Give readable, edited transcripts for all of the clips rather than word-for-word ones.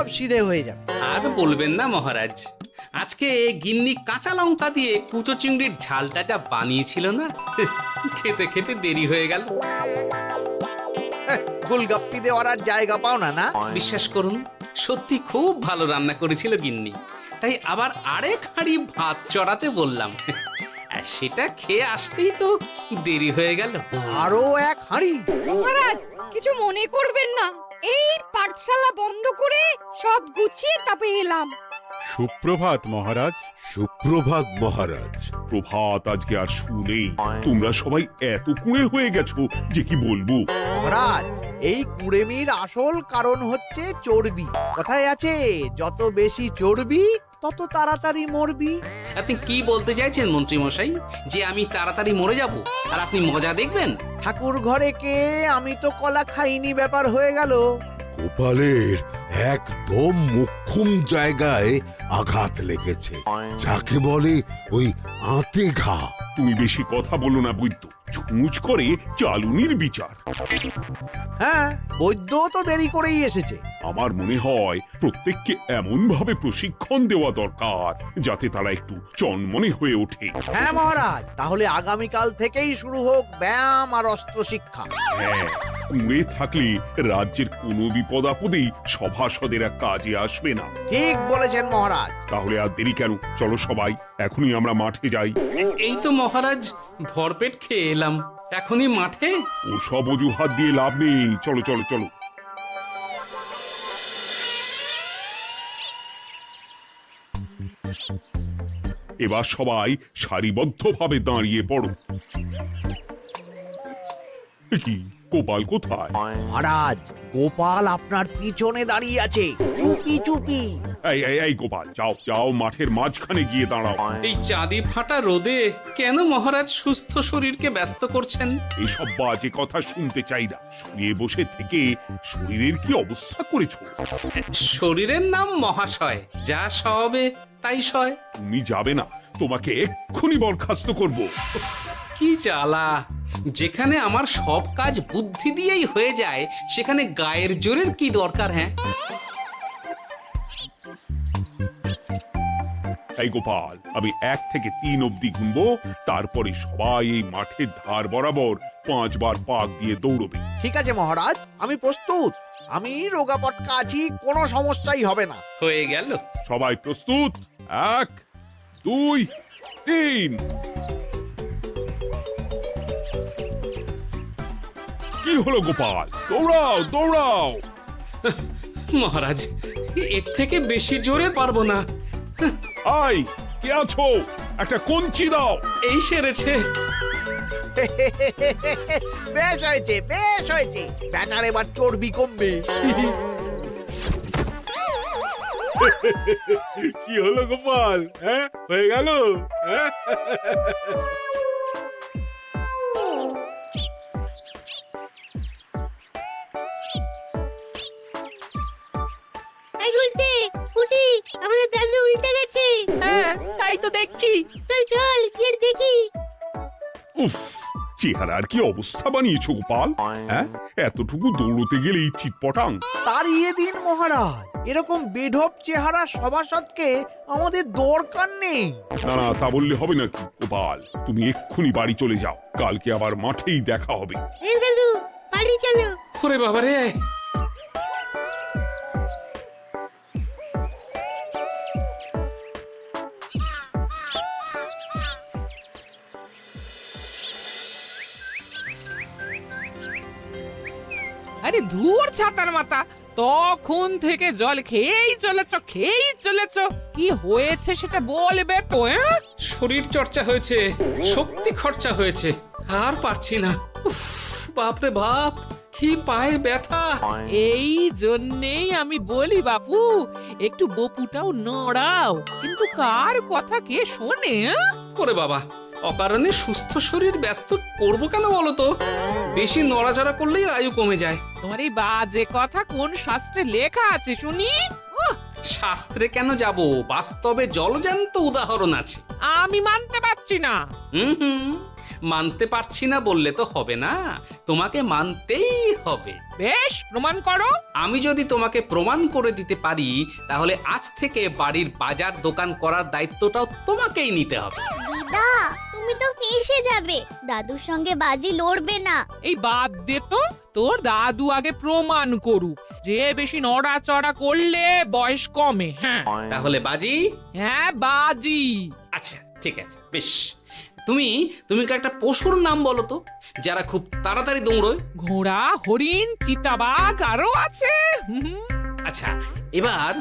সব সিধে হয়ে যাবে। আর বলবেন না মহারাজ, আজকে গিন্নি কাঁচা লঙ্কা দিয়ে কুচো চিংড়ির ঝালটা যা বানিয়েছিল না, খেতে খেতে দেরি হয়ে গেল। গোলগাপ্পি দেওয়ার আর জায়গা পাও না না? বিশ্বাস করুন, সত্যি খুব ভালো রান্না করেছিল গিন্নি, তাই আবার আরেক হাঁড়ি ভাত চড়াতে বললাম। আর সেটা খেয়ে আসতেই তো দেরি হয়ে গেল। আরো এক হাঁড়ি? মহারাজ কিছু মনে করবেন না, এই পাঠশালা বন্ধ করে সব গুছিয়ে তাপে এলাম। সুপ্রভাত মহারাজ। সুপ্রভাত মহারাজ। প্রভাত আজকে আর শুনেই। তোমরা সবাই এত কুঁড়ে হয়ে গেছো যে কি বলবো। মহারাজ, এই কুড়েমির আসল কারণ হচ্ছে চর্বি। কথায় আছে, যত বেশি চর্বি তত তাড়াতাড়ি মরবি। আপনি কি বলতে চাইছেন মন্ত্রী মশাই, যে আমি তাড়াতাড়ি মরে যাব আর আপনি মজা দেখবেন? ঠাকুর ঘরে কে, আমি তো কলা খাইনি ব্যাপার হয়ে গেল। গোপালের একদম মোক্ষম জায়গায় আঘাত লেগেছে, যাকে বলে ওই আঁতে ঘা। তুমি বেশি কথা বলো না বৈদ্য, ছুঁচ করে চালুনির বিচার। হ্যাঁ, বৈদ্য তো দেরি করেই এসেছে। আমার মনে হয় প্রত্যেককে এমন ভাবে প্রশিক্ষণ দেওয়া দরকার যাতে তারা একটু চনমনে হয়ে ওঠে। হ্যাঁ মহারাজ, তাহলে আগামীকাল থেকেই শুরু হোক ব্যায়াম আর অস্ত্র শিক্ষা। হ্যাঁ, কুঁড়ে থাকলে রাজ্যের কোনো বিপদ আপদেই সভাসদেরা কাজে আসবে না। ঠিক বলেছেন মহারাজ। তাহলে আর দেরি কেন, চলো সবাই এখনই আমরা মাঠে যাই। এই তো মহারাজ ভরপেট খেয়ে এলাম, এখনই মাঠে? ও সব অজুহাত দিয়ে লাভ নেই, চলো চলো চলো। এবার সবাই সারিবদ্ধভাবে দাঁড়িয়ে পড়ো। এ কি, গোপাল কোথায়? মহারাজ, গোপাল আপনার পিছনে দাঁড়িয়ে আছে, চুপি চুপি। এই গোপাল, যাও যাও, মাঠের মাঝখানে গিয়ে দাঁড়াও। এই চাঁদি ফাটা রোদে কেন মহারাজ সুস্থ শরীরকে ব্যস্ত করছেন? এসব বাজে কথা শুনতে চাই না। শুয়ে বসে থেকে শরীরের কি অবস্থা করেছো? শরীরের নাম মহাশয়, যা সবে তাই সয়। তুমি যাবে না, তোমাকে এক্ষুনি বরখাস্ত করবো। কি জ্বালা! যেখানে আমার সব কাজ বুদ্ধি দিয়েই হয়ে যায়, সেখানে গায়ের জোরের কি দরকার? হ্যাঁ, এই গোপাল, আমি 1 থেকে 3 অব্দি গুনবো, তারপরে সবাই এই মাঠের ধার বরাবর 5 বার পাক দিয়ে দৌড়বে। ঠিক আছে মহারাজ, আমি প্রস্তুত। আমি রোগা পটকা আছি, কোনো সমস্যাই হবে না। হয়ে গেল। সবাই প্রস্তুত? 1 2 3। কি হলো গোপাল, দৌড়াও দৌড়াও। মহারাজ, এর থেকে বেশি জোরে পারবো না। আই, কে আছো? একটা কঞ্চি দাও। এই সেরেছে। বেশ হয়েছে, বেশ হয়েছে, ব্যাটার এবার চর্বি কমবে। কি হলো গোপাল, হ্যাঁ হয়ে গেল? হ্যাঁ? এই উল্টে উঠি, আমাদের দাদু উল্টে গেছে। হ্যাঁ, তাই তো দেখছি। চল চল গিয়ে দেখি। উফ, চেহারার কি অবস্থা বানিয়েছো গোপাল, হ্যাঁ? এতটুকু দৌড়তে গেলেই চিটপটাং। তাড়িয়ে দিন মহারাজ, এরকম বেঢপ চেহারা সভাসদকে আমাদের দরকার নেই। না না, তা বললে হবে নাকি গোপাল? তুমি এক্ষুনি বাড়ি চলে যাও, কালকে আবার মাঠেই দেখা হবে। এই দাদু বাড়ি চলো। ওরে বাবারে! আরে ধুর ছাতার মাথা, তখন থেকে জল খেয়েই চলেছ। কি হয়েছে সেটা বলবে তো? শরীর চর্চা হয়েছে, শক্তি খরচা হয়েছে, আর পারছি না। উফ, বাপরে বাপ, কি পায়ে ব্যথা! এই জন্যেই আমি বলি বাপু, একটু বপুটাও নড়াও, কিন্তু কার কথা কে শোনে? ওরে বাবা, অকারণে সুস্থ শরীর ব্যস্ত করবো কেন বলো তো? বেশি নড়াচড়া করলেই আয়ু কমে যায়। তোমার এই বাজে কথা কোন শাস্ত্রে লেখা আছে শুনি? শাস্ত্রে কেন যাব, বাস্তবে জলজ্যান্ত উদাহরণ আছে। আমি মানতে পারছি না। হুম, মানতে পারছি না বললে তো হবে না, তোমাকে মানতেই হবে। বেশ, প্রমাণ করো। আমি যদি তোমাকে প্রমাণ করে দিতে পারি তাহলে আজ থেকে বাড়ির বাজার দোকান করার দায়িত্বটাও তোমাকেই নিতে হবে। দিদা তুমি তো ফেঁসে যাবে, দাদুর সঙ্গে বাজি লড়বে না। এই বাদ দে তো, তোর দাদু আগে প্রমাণ করুক যে বেশি নড়াচড়া করলে বয়স কমে। হ্যাঁ তাহলে বাজি? হ্যাঁ বাজি। আচ্ছা ঠিক আছে, বেশ। তুমি তুমি একটা পশুর নাম বলো তো, যারা খুব তাড়াতাড়ি দৌড়য়। ঘোড়া, হরিণ, চিতাবাঘ আরো আছে। আচ্ছা, এবার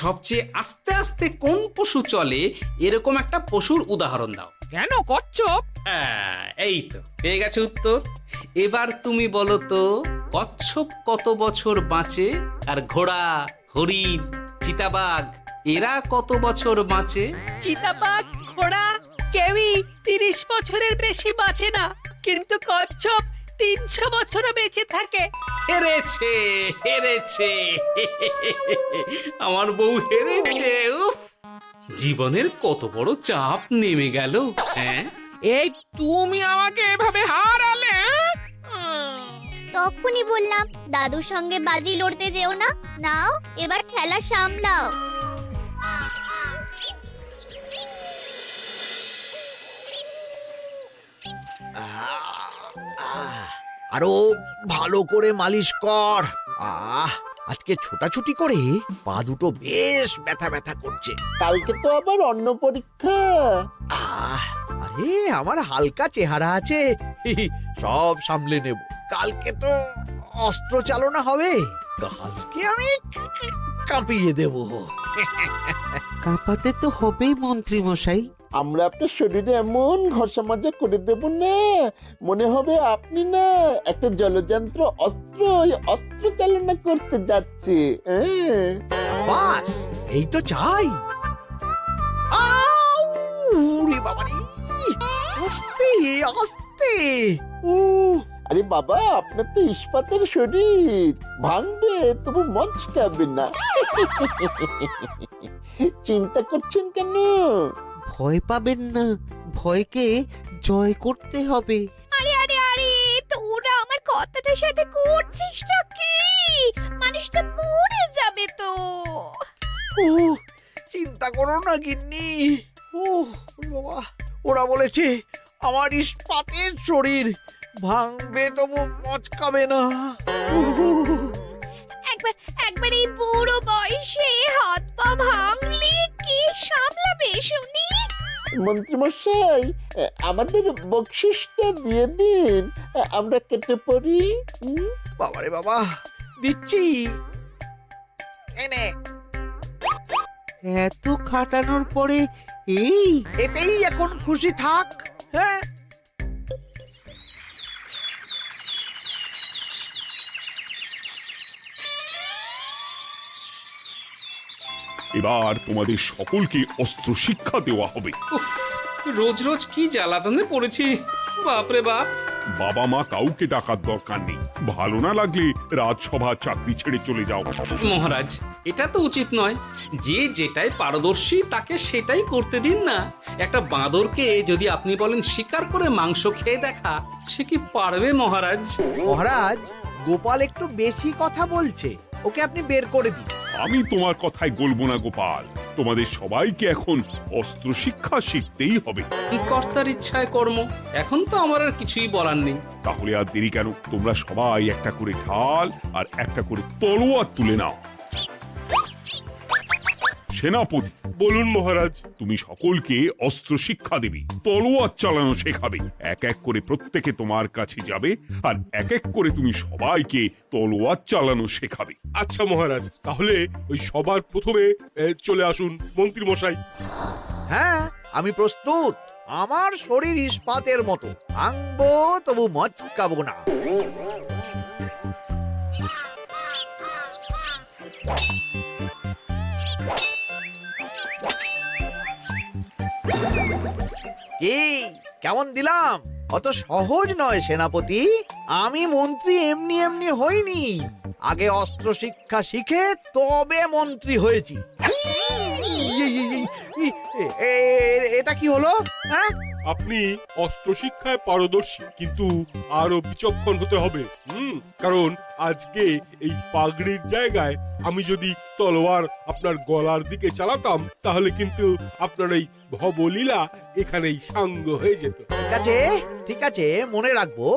সবচেয়ে আস্তে আস্তে কোন পশু চলে এরকম একটা পশুর উদাহরণ দাও। কেন কচ্ছপ? এই তো পেয়ে গেছে উত্তর। এবার তুমি বলো তো, কচ্ছপ কত বছর বাঁচে আর ঘোড়া, হরিণ, চিতাবাঘ এরা কত বছর বাঁচে? চিতাবাঘ, ঘোড়া কেউই 30 বছরের বেশি বাঁচে না, কিন্তু কচ্ছপ 300 বছরও বেঁচে থাকে। হেরেছে, হেরেছে, আমার বউ হেরেছে। উফ, জীবনের কত বড় চাপ নেমে গেল। হ্যাঁ, এই তুমি আমাকে এভাবে হারালে। তখনই বললাম দাদুর সঙ্গে বাজি লড়তে যেও না। নাও এবার খেলা সামলাও। আরো ভালো করে মালিশ কর। আজকে ছোটাছুটি করে পা দুটো বেশ ব্যথা ব্যথা করছে। কালকে তো আবার অন্য পরীক্ষা। আরে আমার হালকা চেহারা আছে, সব সামলে নেব। কালকে তো অস্ত্র চালনা হবে, কালকে আমি কাঁপিয়ে দেব। কাঁপাতে তো হবেই মন্ত্রী মশাই। আমরা আপনার শরীরে এমন ঘষা মাজা করে দেব না, মনে হবে আপনি না একটা জলযন্ত্র অস্ত্র চালনা করতে যাচ্ছে। বাস এই তো চাই। উরে বাবারে, আস্তে আস্তে। আরে বাবা, আপনার তো ইস্পাতের শরীর, ভাঙবে তবু মচকাবে না। চিন্তা করছেন কেন? ভয় পাবেন না, ভয়কে জয় করতে হবে। আরে আরে আরে, তোরা আমার কথাটার সাথে করছিসটা কি? মানুষটা মরে যাবে তো। চিন্তা করো না গিন্নি। বাবা, ওরা বলেছে আমার ইস্পাতের শরীর, ভাঙবে তবু মচকাবে না। একবার এই বুড়ো বয়সে হাত পা ভাঙলে কি সামলাবে শুনি? মন্ত্রী মশাই, আমাদের বকশিসটা দিয়ে দিন, আমরা কেটে পড়ি। বাবারে বাবা, দিচ্ছি। এনে এত খাটানোর পরে এতেই এখন খুশি থাক। হ্যাঁ, এবার তোমাদের সকলকে অস্ত্র শিক্ষা দেওয়া হবে। উফ, রোজ রোজ কি জ্বালাতনে পড়েছি, বাপরে বাপ। বাবা মা কাউকে ডাকার দরকার নেই, ভালো না লাগলে রাজসভা চাকরি ছেড়ে চলে যাও। মহারাজ, এটা তো উচিত নয়। যে যেটাই পারদর্শী তাকে সেটাই করতে দিন না। একটা বাঁদরকে যদি আপনি বলেন শিকার করে মাংস খেয়ে দেখা, সে কি পারবে মহারাজ? মহারাজ, গোপাল একটু বেশি কথা বলছে, ওকে আপনি বের করে দিন। আমি তোমার কথায় গলবো না গোপাল, তোমাদের সবাইকে এখন অস্ত্র শিক্ষা শিখতেই হবে। কর্তার ইচ্ছায় কর্ম, এখন তো আমার আর কিছুই বলার নেই। তাহলে আর দেরি কেন, তোমরা সবাই একটা করে ঢাল আর একটা করে তলোয়ার তুলে নাও। সেনাপতি, বলুন মহারাজ। তুমি সকলকে অস্ত্র শিক্ষা দেবে, তলোয়ার চালানো শেখাবে। এক এক করে প্রত্যেকে তোমার কাছে যাবে আর এক এক করে তুমি সবাইকে তলোয়ার চালানো শেখাবে। আচ্ছা মহারাজ, তাহলে ওই সবার প্রথমে চলে আসুন মন্ত্রী মশাই। হ্যাঁ, আমি প্রস্তুত। আমার শরীর ইস্পাতের মতো, ভাঙবো তবু মচকাবো না। কি কেমন দিলাম? অত সহজ নয় সেনাপতি। আমি মন্ত্রী এমনি এমনি হইনি, আগে অস্ত্র শিক্ষা শিখে তবে মন্ত্রী হয়েছি। এটা কি হলো? হ্যাঁ, আপনি অস্ত্র শিক্ষায় পারদর্শী, কিন্তু আরো বিচক্ষণ হতে হবে। কারণ আজকে এই পাগড়ির জায়গায় আমি যদি তলোয়ার আপনার গলার দিকে চালাতাম, তাহলে কিন্তু আপনার এই ভবলীলা এখানেই সাঙ্গ হয়ে যেত। ঠিক আছে, মনে রাখবো।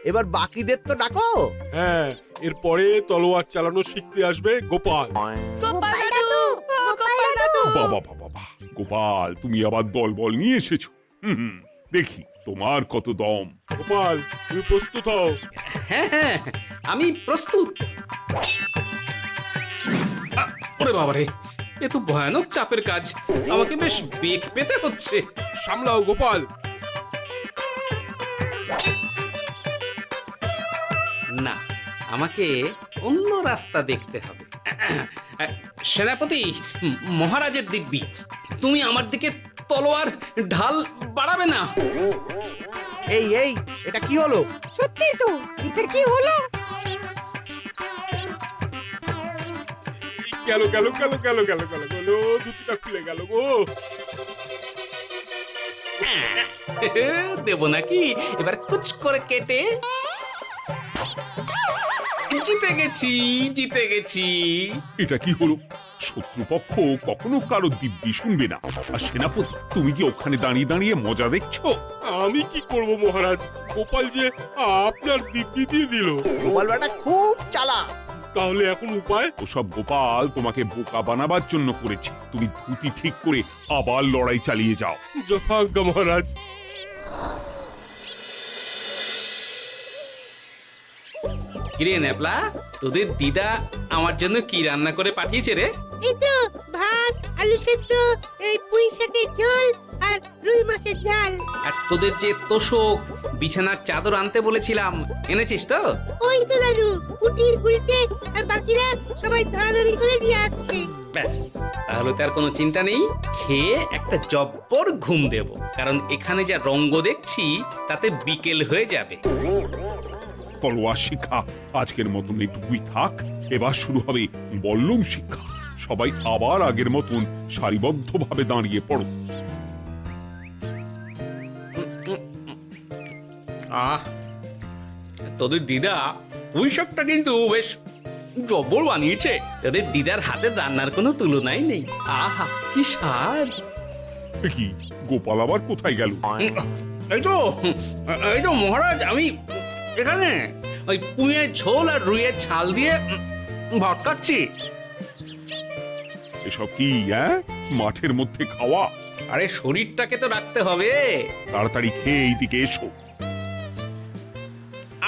এবার বাকিদের তো ডাকো। হ্যাঁ, এরপরে তলোয়ার চালানো শিখতে আসবে গোপাল। গোপাল দাদু, গোপাল দাদু। বাবা বাবা বাবা, গোপাল তুমি আবার দলবল নিয়ে এসেছো। দেখি তোমার কত দম। গোপাল, তুমি প্রস্তুত হও। হ্যাঁ হ্যাঁ, আমি প্রস্তুত। ওরে বাবারে, এ তো ভয়ানক চাপের কাজ, আমাকে বেশ বেগ পেতে হচ্ছে। সামলাও গোপাল। না, আমাকে অন্য রাস্তা দেখতে হবে। সেনাপতি, মহারাজের দিব্যি, তুমি আমার দিকে তলোয়ার ঢাল বাড়াবে না। এই এই, এটা কি হলো? সত্যি তো, এটা কি হলো? গেল গেল গেল গেল গেল গেল গেল, দুটিটা খুলে গেল গো। দেব নাকি এবার কুচ করে কেটে? জিতে গেছি, জিতে গেছি। এটা কি হলো? শত্রুপক্ষ কখনো কারো দিব্যি শুনবে না। আর সেনাপতি, তুমি কি ওখানে দাঁড়িয়ে দাঁড়িয়ে মজা দেখছো? আমি কি করব মহারাজ, গোপাল যে আপনার দিব্যি দিয়ে দিল। গোপাল বেটা খুব চালাক। তাহলে এখন উপায়? ওসব গোপাল তোমাকে বোকা বানাবার জন্য করেছে। তুমি ধুতি ঠিক করে আবার লড়াই চালিয়ে যাও। যথাজ্ঞা মহারাজ। কিরে ন্যাপলা, তোদের দিদা আমার জন্য কি রান্না করে পাঠিয়েছে রে? এই তো ভাত, আলু সেদ্ধ, এই পুঁই শাকের ঝোল আর রুই মাছের ঝাল। আর তোদের যে তোষক, বিছানার চাদর আনতে বলেছিলাম, এনেছিস তো? ওই তো দাদু, কুটির গুলটে আর বাকিরা সবাই ধরাধরি করে নিয়ে আসছে। ব্যাস, তাহলে তার কোনো চিন্তা নেই। খেয়ে একটা জব্বর ঘুম দেব, কারণ এখানে যা রঙ্গ দেখছি তাতে বিকেল হয়ে যাবে। তলোয়ার শিক্ষা আজকের মতন এইটুকুই থাক। এবার শুরু হবে বল্লম শিক্ষা। সবাই আবার আগের মতন সারিবদ্ধভাবে দাঁড়িয়ে পড়ো। আহ, তোদের দিদা পুঁই শাকটা কিন্তু বেশ জব্বর বানিয়েছে। তোদের দিদার হাতের রান্নার কোনো তুলনাই নেই। আহা, কি স্বাদ! এ কি, গোপাল আবার কোথায় গেল? এই তো মহারাজ, আমি এখানে ওই পুঁইয়ের ঝোল আর রুইয়ের ছাল দিয়ে ভাত খাচ্ছি। এসব কি মাঠের মধ্যে খাওয়া? আরে শরীরটাকে তো রাখতে হবে। তাড়াতাড়ি খেয়ে এইদিকে এসো।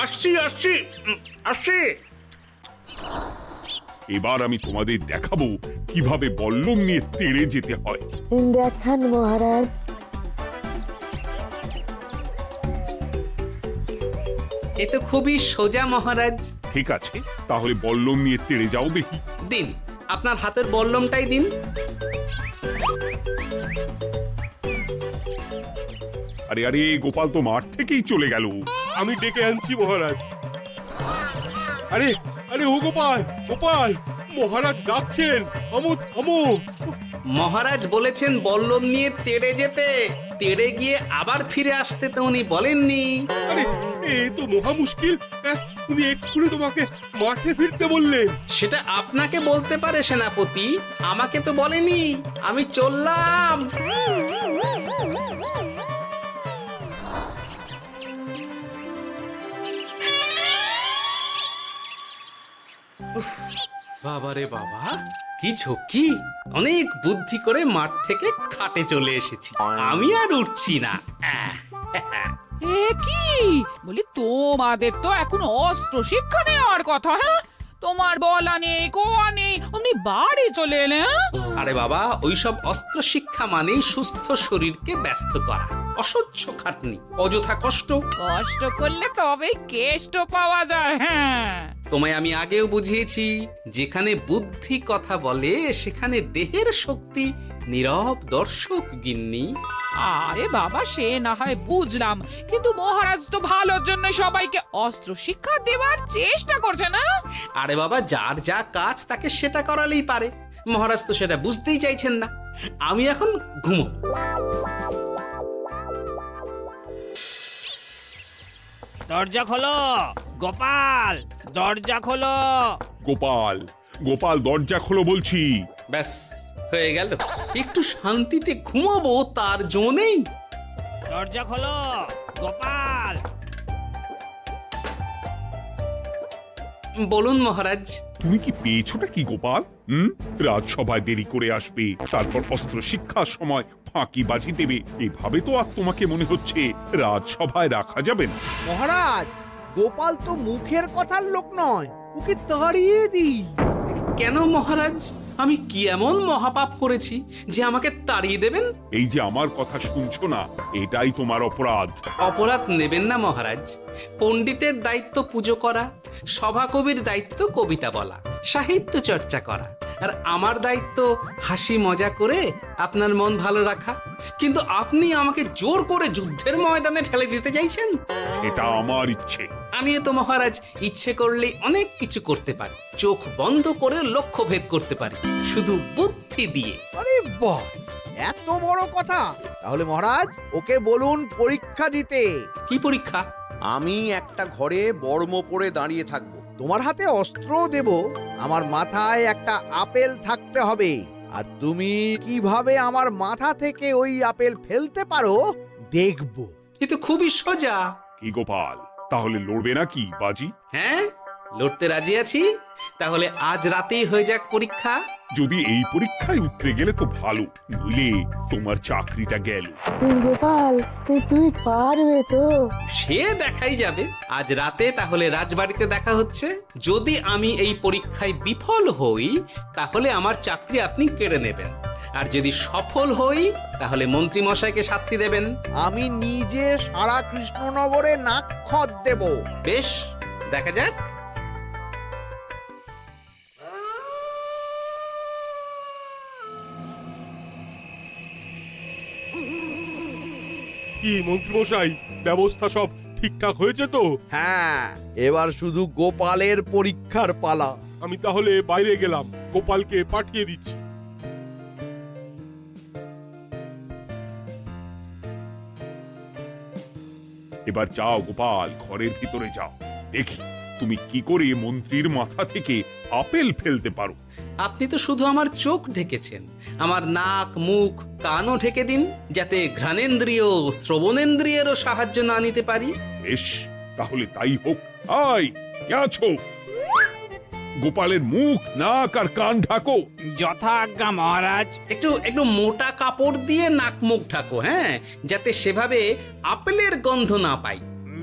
আসছি আসছি আসছি। এবার আমি তোমাদের দেখাবো কিভাবে বল্লম নিয়ে তেড়ে যেতে হয়। দেখান মহারাজ। এ তো খুবই সোজা মহারাজ। ঠিক আছে, তাহলে বল্লম নিয়ে তেড়ে যাও দেখি। দিন, আপনার হাতের বল্লমটাই দিন। আরে আরে, গোপাল তো মাঠ থেকেই চলে গেল। আমি ডেকে আনছি মহারাজ। আরে আরে, ও গোপাল, গোপাল, মহারাজ ডাকছেন। থামো থামো। মহারাজ বলেছেন বল্লম নিয়ে তেড়ে যেতে, তেড়ে গিয়ে আবার ফিরে আসতে তো উনি বলেননি। আরে, এ তো মহা মুশকিল। উনি এক্ষুনি তোমাকে মাঠে ফিরতে বললেন। সেটা আপনাকে বলতে পারে সেনাপতি, আমাকে তো বলেনি। আমি চললাম। বাবারে বাবা, কি ঝক্কি! অনেক বুদ্ধি করে মাঠ থেকে খাটে চলে এসেছি। আমি আর উঠছি না। এ কি বলি, তোমাদের তো এখন অস্ত্র শিক্ষা নেওয়ার কথা। হ্যাঁ, তোমার বলা নেই, কোয়া নেই, অমনি বাড়ি চলে এলে। আরে বাবা, ওইসব অস্ত্র শিক্ষা মানেই সুস্থ শরীরকে ব্যস্ত করা, অসহ্য খাটনি, অযথা কষ্ট। কষ্ট করলে তবেই কেষ্ট পাওয়া যায়। হ্যাঁ, তোমায় আমি আগেও বুঝিয়েছি, যেখানে বুদ্ধি কথা বলে সেখানে দেহের শক্তি নীরব দর্শক গিন্নি। আরে বাবা, সে না হয় বুঝলাম, কিন্তু মহারাজ তো ভালোর জন্য সবাইকে অস্ত্র শিক্ষা দেওয়ার চেষ্টা করছে না। আরে বাবা, যার যা কাজ তাকে সেটা করালেই পারে। মহারাজ তো সেটা বুঝতেই চাইছেন না। আমি এখন ঘুমো। দরজা খোলো গোপাল, দরজা খোলো। গোপাল, গোপাল দরজা খোলো বলছি। ব্যাস হয়ে গেল। একটু শান্তিতে ঘুমাবো তার জো নেই। দরজা খোলো গোপাল। বলুন মহারাজ। তুমি কি পেয়েছোটা কি গোপাল? রাজসভায় দেরি করে আসবে, তারপর অস্ত্র শিক্ষার সময় ফাঁকিবাজি দেবে, এভাবে তো আর তোমাকে মনে হচ্ছে রাজসভায় রাখা যাবে না। মহারাজ, গোপাল তো মুখের কথার লোক নয়, ওকে তাড়িয়ে দিই। কেন মহারাজ? আমি কি এমন মহাপাপ করেছি যে আমাকে তাড়িয়ে দেবেন? এই যে আমার কথা শুনছো না, এটাই তোমার অপরাধ। অপরাধ নেবেন না মহারাজ। পণ্ডিতের দায়িত্ব পুজো করা, সভাকবির দায়িত্ব কবিতা বলা, সাহিত্য চর্চা করা, আর আমার দায়িত্ব হাসি মজা করে আপনার মন ভালো রাখা। কিন্তু আপনি আমাকে জোর করে যুদ্ধের ময়দানে ঠেলে দিতে চাইছেন। এটা আমার ইচ্ছে। আমিও তো মহারাজ ইচ্ছে করলেই অনেক কিছু করতে পারি। চোখ বন্ধ করে লক্ষ্য ভেদ করতে পারি, শুধু বুদ্ধি দিয়ে। আরে বাহ, এত বড় কথা! তাহলে মহারাজ, ওকে বলুন পরীক্ষা দিতে। কি পরীক্ষা? আমি একটা ঘরে বর্ম পরে দাঁড়িয়ে থাকবো। তোমার হাতে অস্ত্র দেব, আমার মাথায় একটা আপেল থাকতে হবে, আর তুমি কিভাবে আমার মাথা থেকে ওই আপেল ফেলতে পারো দেখব। এ তো খুবই সোজা। কি গোপাল, তাহলে লড়বে নাকি বাজি? হ্যাঁ, লড়তে রাজি আছি। তাহলে আজ রাতেই হয়ে যাক পরীক্ষা। যদি এই পরীক্ষায় উতরে গেলে তো ভালো, নইলে তোমার চাকরিটা গেল। গোপাল, তুমি পারবে তো? সে দেখাই যাবে। আজ রাতে তাহলে রাজবাড়িতে দেখা হচ্ছে। যদি আমি এই পরীক্ষায় বিফল হই, তাহলে আমার চাকরি আপনি কেড়ে নেবেন, আর যদি সফল হই তাহলে মন্ত্রী মশাইকে শাস্তি দেবেন। আমি নিজে সারা কৃষ্ণনগরে নাক্ষত দেব। বেশ, দেখা যাক। কি মন্ত্রীমশাই, ব্যবস্থা সব ঠিকঠাক হয়েছে তো? হ্যাঁ, এবার শুধু গোপালের পরীক্ষার পালা। আমি তাহলে বাইরে গেলাম, গোপালকে পাঠিয়ে দিচ্ছি। এবার যাও গোপাল, ঘরের ভিতরে যাও, দেখি তুমি কি করে মন্ত্রীর মাথা থেকে আপেল ফেলতে পারো। আপনি তো শুধু আমার চোখ ঢেকেছেন, আমার নাক মুখ কানও ঢেকে দিন, যাতে ঘ্রাণেন্দ্রিয় শ্রবণেন্দ্রিয়েরও সাহায্য না নিতে পারি। বেশ, তাহলে তাই হোক। আয়, কে আছো? গোপালের মুখ নাক আর কান ঢাকো। যথা আজ্ঞা মহারাজ। একটু একটু মোটা কাপড় দিয়ে নাক মুখ ঢাকো, হ্যাঁ, যাতে সেভাবে আপেলের গন্ধ না পাই।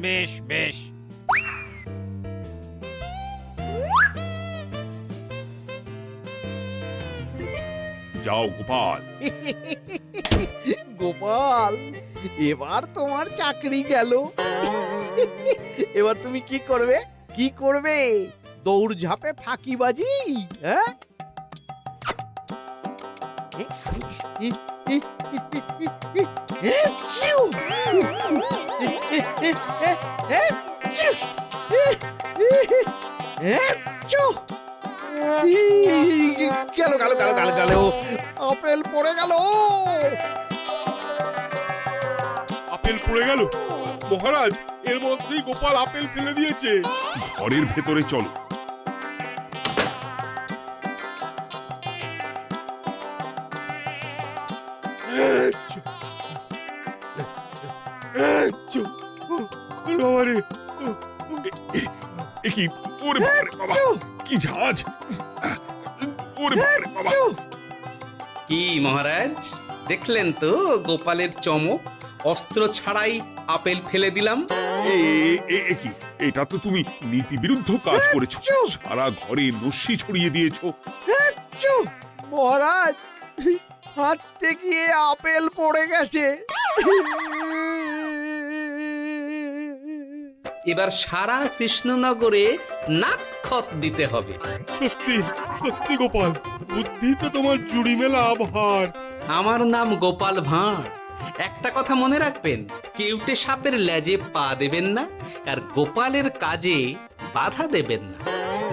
বেশ বেশ। যাও গোপাল। গোপাল, এবার তোমার চাকরি গেল। এবার তুমি কি করবে? কি করবে? দৌড় ঝাঁপে ফাঁকিবাজি? হ্যাঁ? গেল গেল গেল গেল গেল, আপেল পড়ে গেল। আপেল পড়ে গেল? মহারাজ, এর মধ্যেই গোপাল আপেল ফেলে দিয়েছে। ঘরের ভেতরে চলো। কি ওরে বাবারে বাবা, কি ঝাঁজ! ওরে বাবারে বাবা। কি মহারাজ, দেখলেন তো গোপালের চমক? অস্ত্র ছাড়াই আপেল ফেলে দিলাম। কি, এটা তো তুমি নীতি বিরুদ্ধ কাজ করেছো। সারা ঘরে নস্যি ছড়িয়ে দিয়েছো। মহারাজ, হাঁটতে গিয়ে আপেল পড়ে গেছে। এবার সারা কৃষ্ণনগরে নাক্ষত দিতে হবে। সত্যি সত্যি গোপাল, বুদ্ধি তো তোমার জুড়ি মেলা আভার। আমার নাম গোপাল ভাঁড়। একটা কথা মনে রাখবেন, কেউটে সাপের লেজে পা দেবেন না, আর গোপালের কাজে বাধা দেবেন না।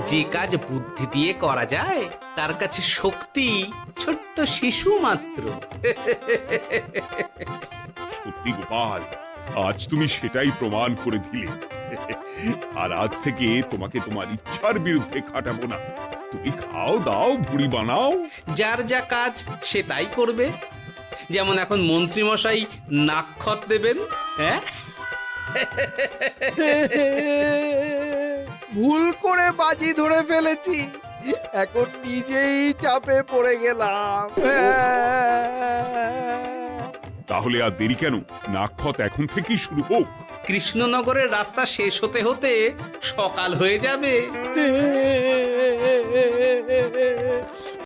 যে কাজ বুদ্ধি দিয়ে করা যায়, তার কাছে শক্তি ছোট্ট শিশু মাত্র। সত্যি গোপাল, আজ তুমি সেটাই প্রমাণ করে দিলে। আর আজ থেকে তোমাকে তোমার ইচ্ছার বিরুদ্ধে খাটাবো না। তুমি খাও দাও ভুড়ি বানাও। যার যা কাজ সে তাই করবে। যেমন এখন মন্ত্রী মশাই নাক্ষত দেবেন। হ্যাঁ, ভুল করে বাজি ধরে ফেলেছি, এখন নিজেই চাপে পড়ে গেলাম। তাহলে আর দেরি কেন, নাক্ষত এখন থেকেই শুরু হোক। কৃষ্ণনগরের রাস্তা শেষ হতে হতে সকাল হয়ে যাবে।